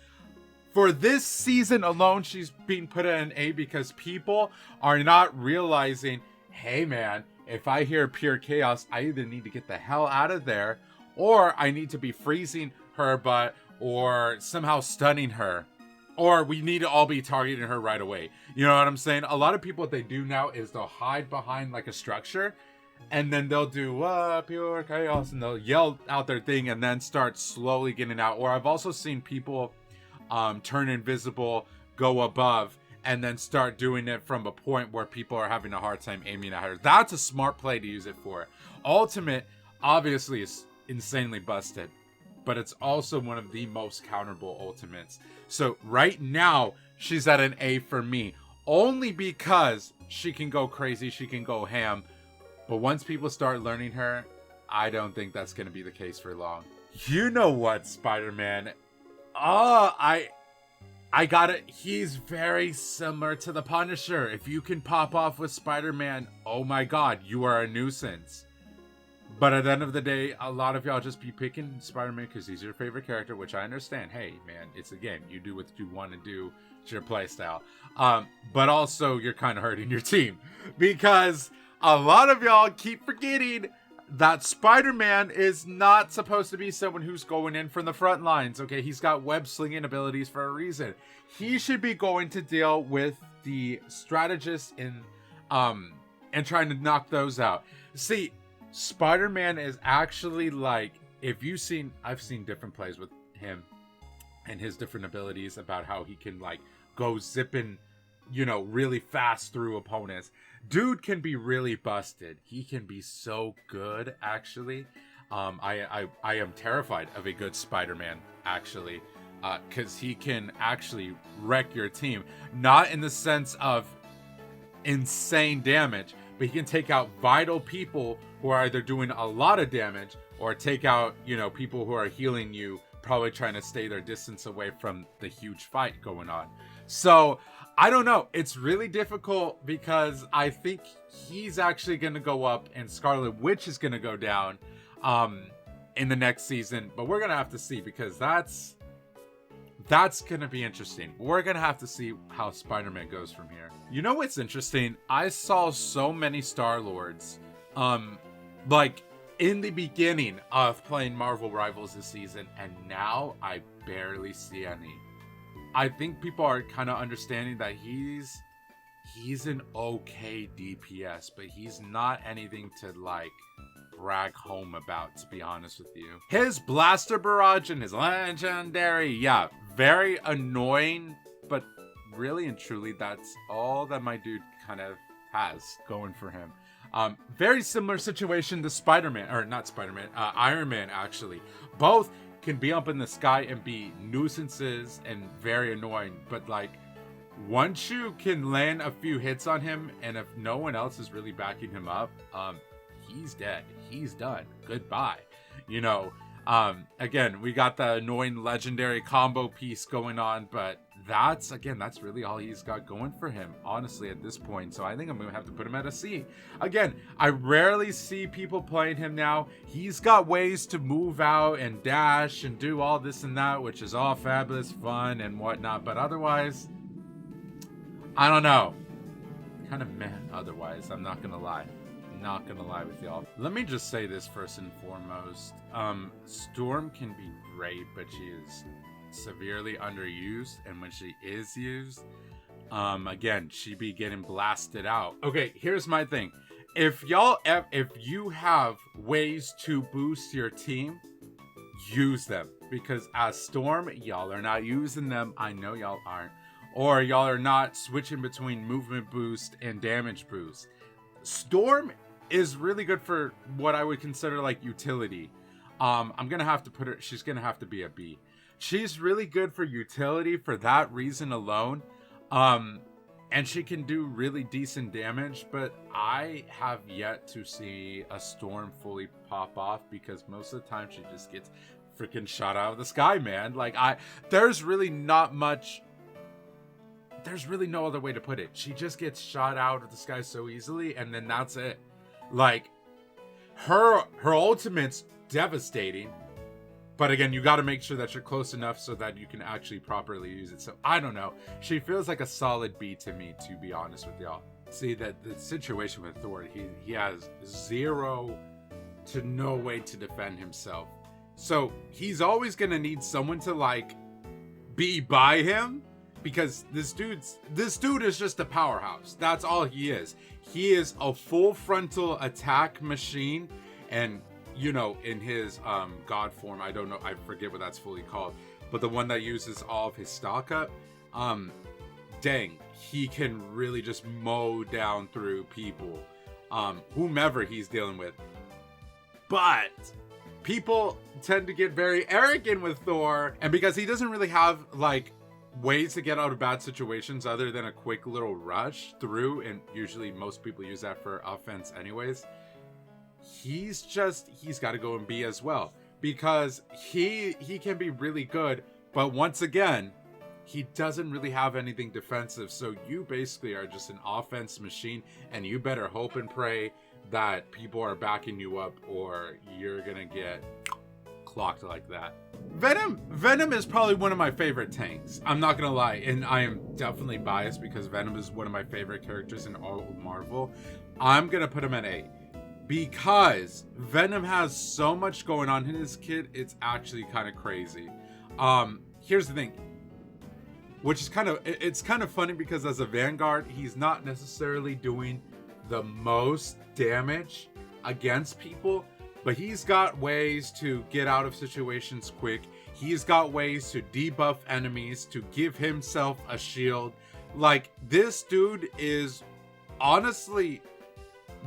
For this season alone, she's being put at an A because people are not realizing, hey man, if I hear pure chaos, I either need to get the hell out of there, or I need to be freezing her butt, or somehow stunning her. Or we need to all be targeting her right away. You know what I'm saying? A lot of people, what they do now is they'll hide behind like a structure, and then they'll do pure chaos, and they'll yell out their thing and then start slowly getting out. Or I've also seen people turn invisible, go above, and then start doing it from a point where people are having a hard time aiming at her. That's a smart play to use it for. Ultimate obviously is insanely busted, but it's also one of the most counterable ultimates. So right now she's at an A for me, only because she can go crazy, she can go ham. But once people start learning her, I don't think that's going to be the case for long. You know what, Spider-Man? I got it. He's very similar to the Punisher. If you can pop off with Spider-Man, oh my god, you are a nuisance. But at the end of the day, a lot of y'all just be picking Spider-Man because he's your favorite character, which I understand. Hey, man, it's a game. You do what you want to do. It's your playstyle. But also, you're kind of hurting your team because a lot of y'all keep forgetting that Spider-Man is not supposed to be someone who's going in from the front lines, okay? He's got web-slinging abilities for a reason. He should be going to deal with the strategists and trying to knock those out. See, Spider-Man is actually like, I've seen different plays with him and his different abilities about how he can like go zipping, really fast through opponents. Dude can be really busted. He can be so good, actually. I am terrified of a good Spider-Man, actually, because he can actually wreck your team. Not in the sense of insane damage, but he can take out vital people who are either doing a lot of damage or take out, people who are healing you, probably trying to stay their distance away from the huge fight going on. So I don't know. It's really difficult because I think he's actually going to go up and Scarlet Witch is going to go down in the next season. But we're going to have to see because that's going to be interesting. We're going to have to see how Spider-Man goes from here. You know what's interesting? I saw so many Star-Lords like in the beginning of playing Marvel Rivals this season, and now I barely see any. I think people are kind of understanding that he's an okay DPS, but he's not anything to like brag home about, to be honest with you. His blaster barrage and his legendary, yeah, very annoying, but really and truly that's all that my dude kind of has going for him. Very similar situation to Spider-Man, or not Spider-Man, Iron Man actually. Both can be up in the sky and be nuisances and very annoying, but like once you can land a few hits on him and if no one else is really backing him up, he's dead, he's done, goodbye. Again, we got the annoying legendary combo piece going on, but that's really all he's got going for him, honestly, at this point. So I think I'm gonna have to put him at a C. Again, I rarely see people playing him now. He's got ways to move out and dash and do all this and that, which is all fabulous fun and whatnot, but otherwise, I don't know. Kind of meh otherwise, I'm not gonna lie. Not gonna lie with y'all. Let me just say this first and foremost. Storm can be great, but she is severely underused, and when she is used, again, she be getting blasted out. Okay, here's my thing. If you have ways to boost your team, use them, because as Storm, y'all are not using them. I know y'all aren't, or y'all are not switching between movement boost and damage boost. Storm is really good for what I would consider like utility. I'm gonna have to put her, she's gonna have to be a B. She's really good for utility for that reason alone. And she can do really decent damage, but I have yet to see a Storm fully pop off because most of the time she just gets freaking shot out of the sky, man. Like there's really not much, there's really no other way to put it. She just gets shot out of the sky so easily, and then that's it. Like her ultimate's devastating, but again, you got to make sure that you're close enough so that you can actually properly use it. So I don't know, she feels like a solid B to me, to be honest with y'all. See, that the situation with Thor, he has zero to no way to defend himself, so he's always gonna need someone to like be by him because this dude is just a powerhouse. That's all he is. He is a full frontal attack machine, and you know, in his god form, I don't know, I forget what that's fully called, but the one that uses all of his stock up, dang, he can really just mow down through people, whomever he's dealing with. But people tend to get very arrogant with Thor, and because he doesn't really have like ways to get out of bad situations other than a quick little rush through, and usually most people use that for offense anyways, he's got to go and be as well, because he can be really good, but once again, he doesn't really have anything defensive. So you basically are just an offense machine, and you better hope and pray that people are backing you up, or you're gonna get clocked like that. Venom is probably one of my favorite tanks. I'm not gonna lie, and I am definitely biased because Venom is one of my favorite characters in all of Marvel. I'm gonna put him at A because Venom has so much going on in his kit. It's actually kind of crazy. Here's the thing, which is it's kind of funny because as a Vanguard, he's not necessarily doing the most damage against people, but he's got ways to get out of situations quick. He's got ways to debuff enemies, to give himself a shield. Like, this dude is honestly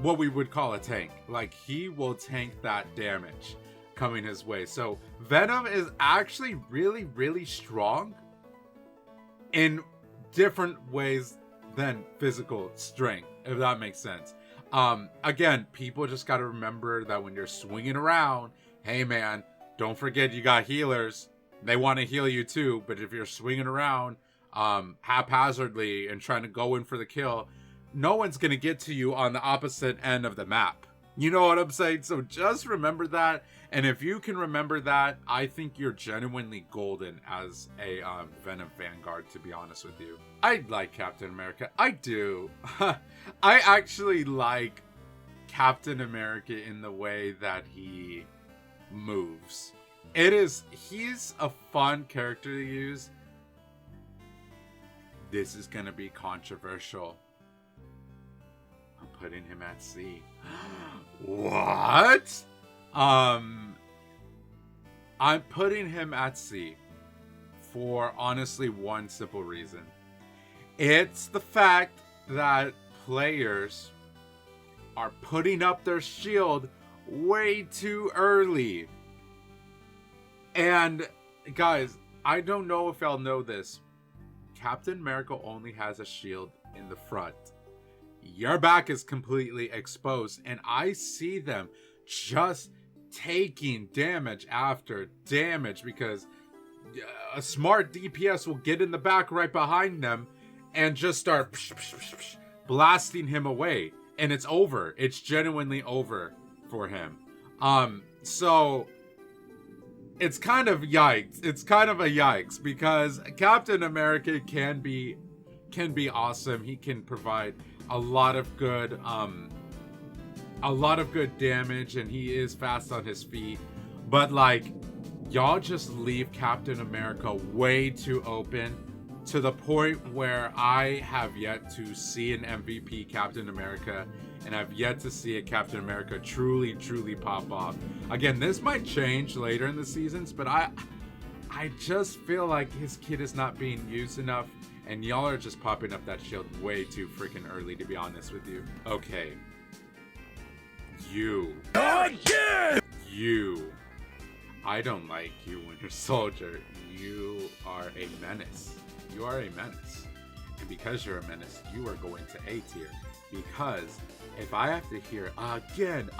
what we would call a tank. Like, he will tank that damage coming his way. So Venom is actually really, really strong in different ways than physical strength, if that makes sense. Again, people just got to remember that when you're swinging around, hey man, don't forget you got healers. They want to heal you too, but if you're swinging around haphazardly and trying to go in for the kill, no one's going to get to you on the opposite end of the map. You know what I'm saying? So just remember that. And if you can remember that, I think you're genuinely golden as a Venom Vanguard, to be honest with you. I like Captain America. I do. I actually like Captain America in the way that he moves. He's a fun character to use. This is going to be controversial. I'm putting him at C. What? I'm putting him at C for honestly one simple reason. It's the fact that players are putting up their shield way too early. And guys, I don't know if y'all know this. Captain America only has a shield in the front. Your back is completely exposed, and I see them just taking damage after damage because a smart DPS will get in the back right behind them and just start blasting him away, and it's over. It's genuinely over for him. So it's kind of yikes. It's kind of a yikes because Captain America can be awesome. He can provide a lot of good damage, and he is fast on his feet, but like, y'all just leave Captain America way too open to the point where I have yet to see an MVP Captain America, and I've yet to see a Captain America truly pop off. Again, this might change later in the seasons, but I just feel like his kit is not being used enough, and y'all are just popping up that shield way too freaking early, to be honest with you. Okay. You. Oh, yeah! You. I don't like you, Winter Soldier. You are a menace. You are a menace. And because you're a menace, you are going to A tier. Because if I have to hear again,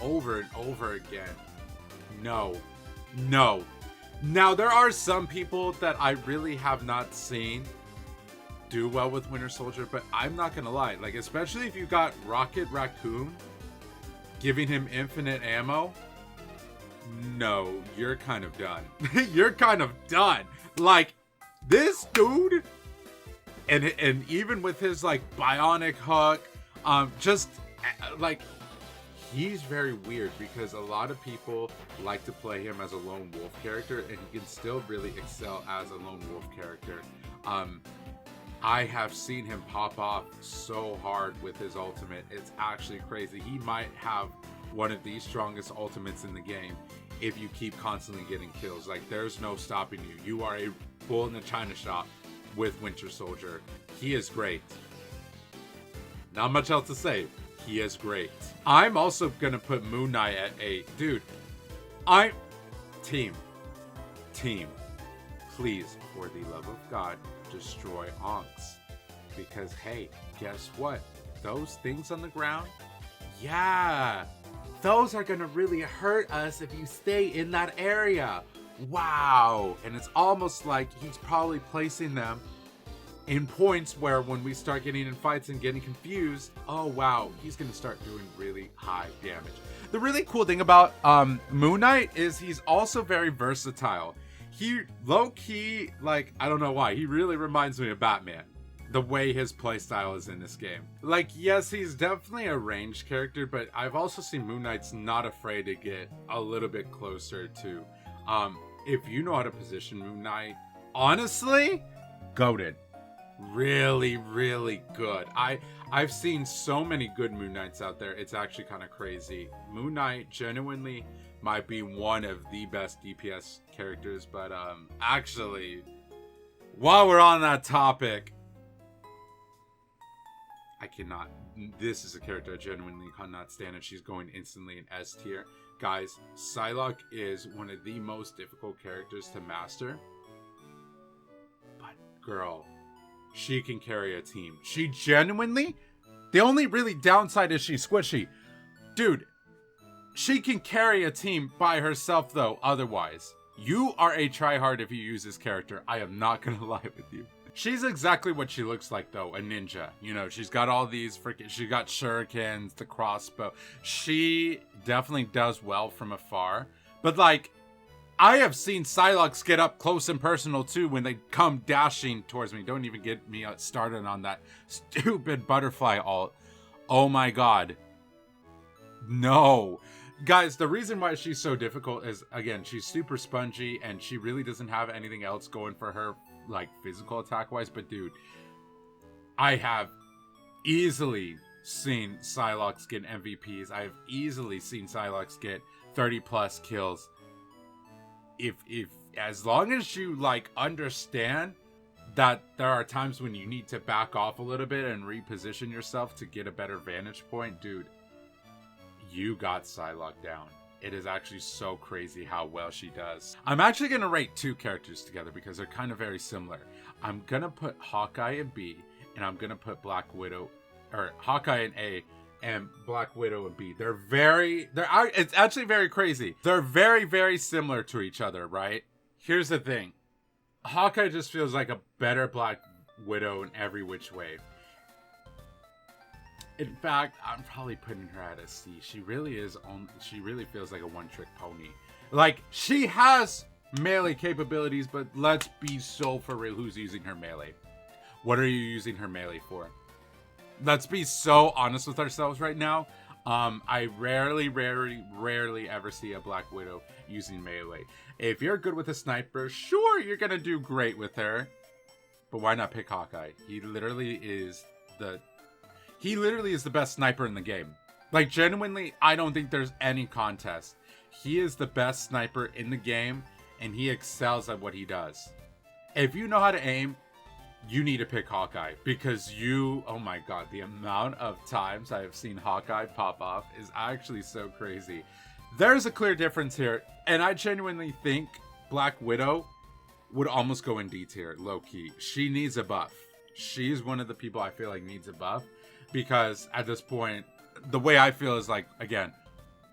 over and over again, no. Now, there are some people that I really have not seen do well with Winter Soldier, but I'm not gonna lie, like, especially if you got Raccoon giving him infinite ammo, no, you're kind of done. You're kind of done. Like, this dude, and even with his like bionic hook, just like, he's very weird because a lot of people like to play him as a lone wolf character, and he can still really excel as a lone wolf character. I have seen him pop off so hard with his ultimate. It's actually crazy. He might have one of the strongest ultimates in the game if you keep constantly getting kills. Like, there's no stopping you. You are a bull in the china shop with Winter Soldier. He is great. Not much else to say. He is great. I'm also gonna put Moon Knight at 8. Dude, Team. Please, for the love of God, destroy Onks. Because, hey, guess what? Those things on the ground, yeah, those are gonna really hurt us if you stay in that area. Wow. And it's almost like he's probably placing them in points where when we start getting in fights and getting confused, oh wow, he's gonna start doing really high damage. The really cool thing about Moon Knight is he's also very versatile. He low-key, like, I don't know why, he really reminds me of Batman, the way his playstyle is in this game. Like, yes, he's definitely a ranged character, but I've also seen Moon Knight's not afraid to get a little bit closer to, if you know how to position Moon Knight, honestly, goated. Really, really good. I've seen so many good Moon Knights out there. It's actually kind of crazy. Moon Knight genuinely might be one of the best DPS characters, but actually, while we're on that topic, I cannot. This is a character I genuinely cannot stand, and she's going instantly in S tier. Guys, Psylocke is one of the most difficult characters to master, but girl, she can carry a team. She genuinely, the only really downside is she's squishy. Dude, she can carry a team by herself though, otherwise. You are a tryhard if you use this character. I am not gonna lie with you. She's exactly what she looks like though, a ninja. You know, she's got all these she got shurikens, the crossbow. She definitely does well from afar. But like, I have seen Psylocke get up close and personal too when they come dashing towards me. Don't even get me started on that stupid butterfly ult. Oh my god. No. Guys, the reason why she's so difficult is, again, she's super spongy and she really doesn't have anything else going for her, like physical attack wise. But dude, I have easily seen Psylocke get MVPs. I have easily seen Psylocke get 30 plus kills. If as long as you like understand that there are times when you need to back off a little bit and reposition yourself to get a better vantage point, dude, you got Psylocke down. It is actually so crazy how well she does. I'm actually going to rate two characters together because they're kind of very similar. I'm going to put Hawkeye in B, and I'm going to put Black Widow, or Hawkeye in A, and Black Widow in B. It's actually very crazy. They're very, very similar to each other, right? Here's the thing. Hawkeye just feels like a better Black Widow in every which way. In fact, I'm probably putting her at a C. She really feels like a one-trick pony. Like, she has melee capabilities, but let's be so for real, who's using her melee? What are you using her melee for? Let's be so honest with ourselves right now. I rarely ever see a Black Widow using melee. If you're good with a sniper, sure, you're gonna do great with her. But why not pick Hawkeye? He literally is the best sniper in the game. Like, genuinely, I don't think there's any contest. He is the best sniper in the game, and he excels at what he does. If you know how to aim, you need to pick Hawkeye, because oh my god, the amount of times I have seen Hawkeye pop off is actually so crazy. There's a clear difference here, and I genuinely think Black Widow would almost go in D tier, low-key. She needs a buff. She's one of the people I feel like needs a buff, because at this point, the way I feel is like, again,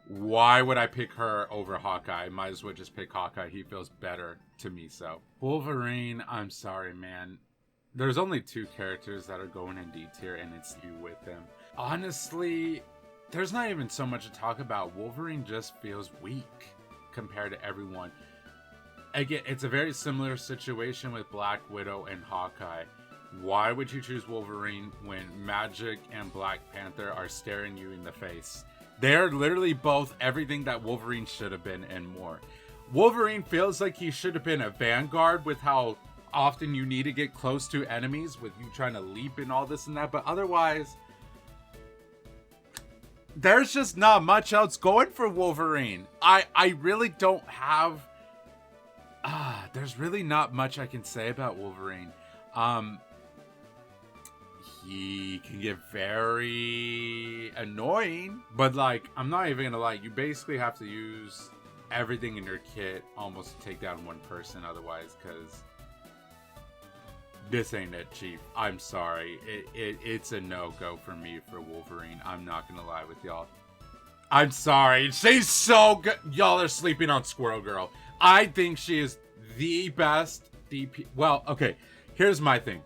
why would I pick her over Hawkeye? Might as well just pick Hawkeye. He feels better to me, so. Wolverine, I'm sorry, man. There's only two characters that are going in D tier, and it's you with them. Honestly, there's not even so much to talk about. Wolverine just feels weak compared to everyone. Again, it's a very similar situation with Black Widow and Hawkeye. Why would you choose Wolverine when Magik and Black Panther are staring you in the face? They're literally both everything that Wolverine should have been and more. Wolverine feels like he should have been a vanguard with how often you need to get close to enemies with you trying to leap and all this and that, but otherwise there's just not much else going for Wolverine. I really don't have there's really not much I can say about Wolverine. He can get very annoying, but like, I'm not even gonna lie, you basically have to use everything in your kit almost to take down one person otherwise, because this ain't it, Chief. I'm sorry. It's a no-go for me for Wolverine. I'm not gonna lie with y'all. I'm sorry. She's so good. Y'all are sleeping on Squirrel Girl. I think she is the best DP. Well, okay. Here's my thing.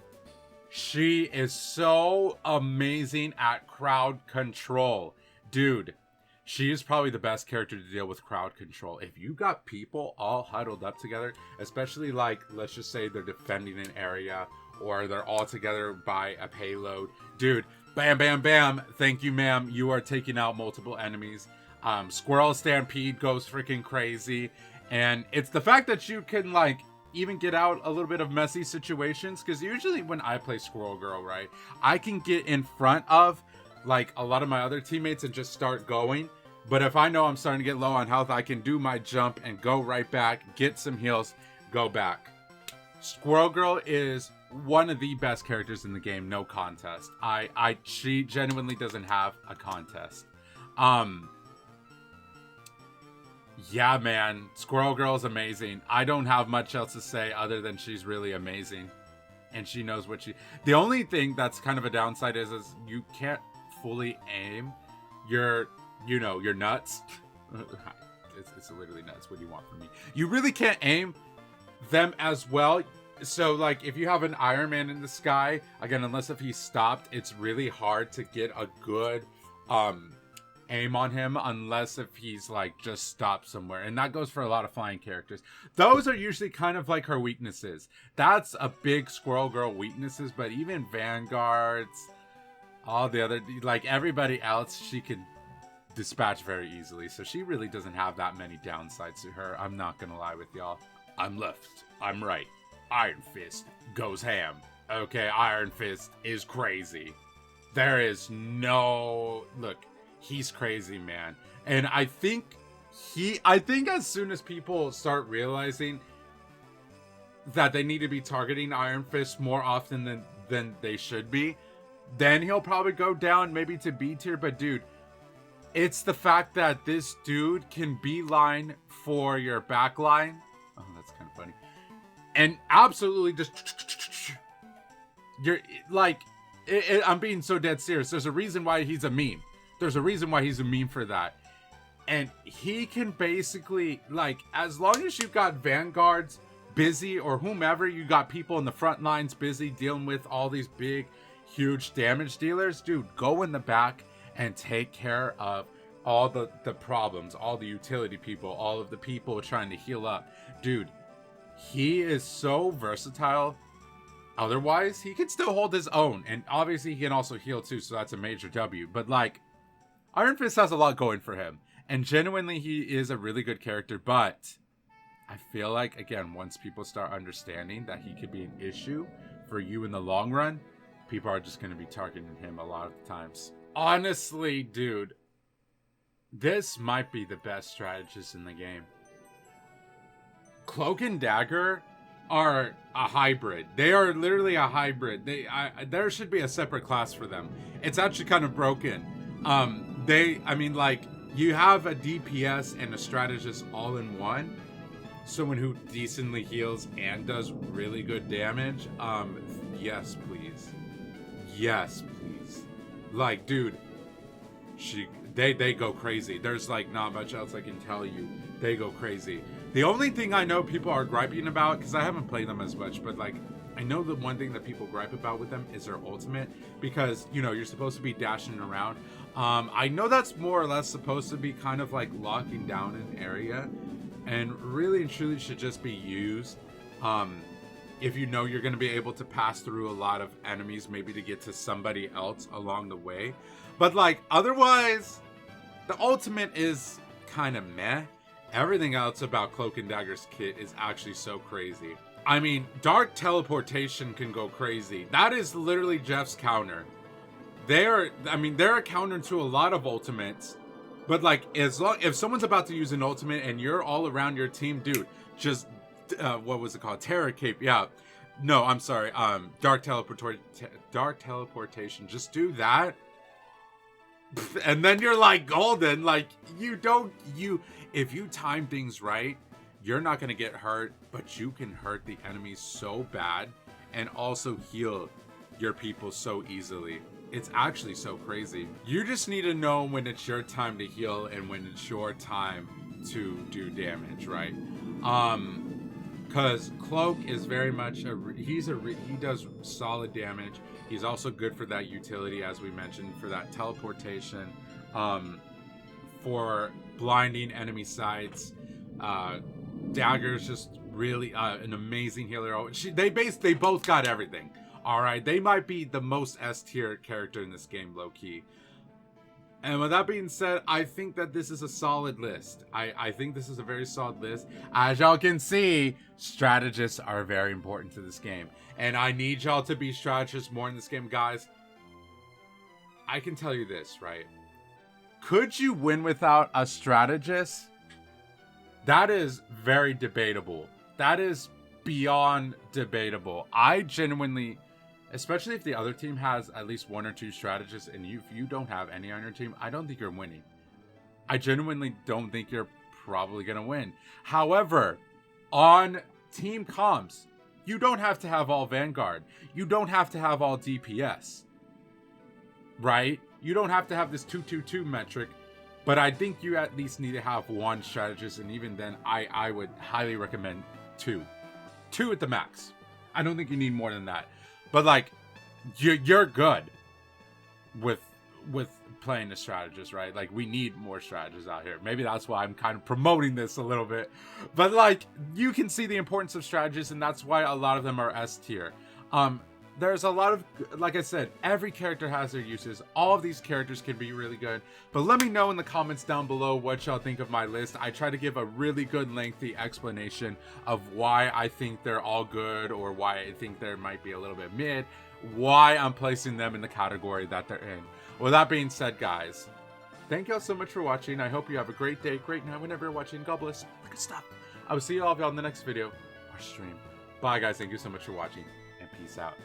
She is so amazing at crowd control. Dude, she is probably the best character to deal with crowd control. If you got people all huddled up together, especially like, let's just say they're defending an area or they're all together by a payload. Dude, bam, bam, bam. Thank you, ma'am. You are taking out multiple enemies. Squirrel Stampede goes freaking crazy. And it's the fact that you can like even get out a little bit of messy situations, because usually when I play Squirrel Girl, right, I can get in front of like a lot of my other teammates and just start going. But if I know I'm starting to get low on health, I can do my jump and go right back, get some heals, go back. Squirrel Girl is one of the best characters in the game, no contest. She genuinely doesn't have a contest. Yeah, man, Squirrel Girl is amazing. I don't have much else to say other than she's really amazing, and she knows what she. The only thing that's kind of a downside is you can't fully aim your nuts. it's literally nuts. What do you want from me? You really can't aim them as well. So like if you have an Iron Man in the sky, again, unless if he's stopped, it's really hard to get a good aim on him unless if he's like just stopped somewhere. And that goes for a lot of flying characters. Those are usually kind of like her weaknesses. That's a big Squirrel Girl weaknesses, but even Vanguards, all the other, like everybody else, she could dispatch very easily. So she really doesn't have that many downsides to her. I'm not gonna lie with y'all. I'm left, I'm right. Iron Fist goes ham. Okay, Iron Fist is crazy. There is no... Look, he's crazy, man. And I think as soon as people start realizing that they need to be targeting Iron Fist more often than they should be, then he'll probably go down maybe to B tier. But dude, it's the fact that this dude can beeline for your backline. Oh, that's kind of funny. And absolutely just... You're like... I'm being so dead serious. There's a reason why he's a meme. There's a reason why he's a meme for that. And he can basically, like, as long as you've got Vanguards busy or whomever, you got people in the front lines busy dealing with all these big, huge damage dealers, dude, go in the back and take care of all the problems, all the utility people, all of the people trying to heal up. Dude, he is so versatile. Otherwise, he can still hold his own. And obviously, he can also heal too, so that's a major W. But, like, Iron Fist has a lot going for him. And genuinely, he is a really good character. But I feel like, again, once people start understanding that he could be an issue for you in the long run, people are just going to be targeting him a lot of the times. Honestly, dude, this might be the best strategist in the game. Cloak and Dagger are a hybrid. They are literally a hybrid. There should be a separate class for them. It's actually kind of broken. You have a DPS and a strategist all in one. Someone who decently heals and does really good damage. Yes, please. Yes, please. Like, dude, they go crazy. There's like not much else I can tell you. They go crazy. The only thing I know people are griping about, because I haven't played them as much, but like, I know the one thing that people gripe about with them is their ultimate, because, you know, you're supposed to be dashing around. I know that's more or less supposed to be kind of like locking down an area, and really and truly should just be used if you know you're going to be able to pass through a lot of enemies, maybe to get to somebody else along the way. But like, otherwise, The ultimate is kind of meh. Everything else about Cloak and Dagger's kit is actually so crazy. I mean, dark teleportation can go crazy. That is literally Jeff's counter. They're a counter to a lot of ultimates. But like, if someone's about to use an ultimate and you're all around your team, dude, just what was it called? Terror Cape. Yeah. No, I'm sorry. Dark teleportation. Just do that. And then you're like golden. Like, if you time things right, you're not going to get hurt, but you can hurt the enemies so bad and also heal your people so easily. It's actually so crazy. You just need to know when it's your time to heal and when it's your time to do damage, right? Because Cloak is very much he does solid damage. He's also good for that utility, as we mentioned, for that teleportation, for blinding enemy sights. Dagger's just really an amazing healer. They both got everything. All right, they might be the most S tier character in this game, low key. And with that being said, I think that this is a solid list. I think this is a very solid list. As y'all can see, strategists are very important to this game. And I need y'all to be strategists more in this game, guys. I can tell you this, right? Could you win without a strategist? That is very debatable. That is beyond debatable. I genuinely... Especially if the other team has at least one or two strategists and if you don't have any on your team, I don't think you're winning. I genuinely don't think you're probably going to win. However, on team comms, you don't have to have all Vanguard. You don't have to have all DPS. Right? You don't have to have this 2-2-2 metric. But I think you at least need to have one strategist. And even then, I would highly recommend two. Two at the max. I don't think you need more than that. But like, you're good with playing the strategist, right? Like, we need more strategists out here. Maybe that's why I'm kind of promoting this a little bit. But like, you can see the importance of strategists, and that's why a lot of them are S tier. There's a lot of, like I said, every character has their uses. All of these characters can be really good. But let me know in the comments down below what y'all think of my list. I try to give a really good lengthy explanation of why I think they're all good or why I think they might be a little bit mid. Why I'm placing them in the category that they're in. With that being said, guys, thank y'all so much for watching. I hope you have a great day, great night whenever you're watching. God bless. Good stuff. I will see all of y'all in the next video or stream. Bye, guys. Thank you so much for watching, and peace out.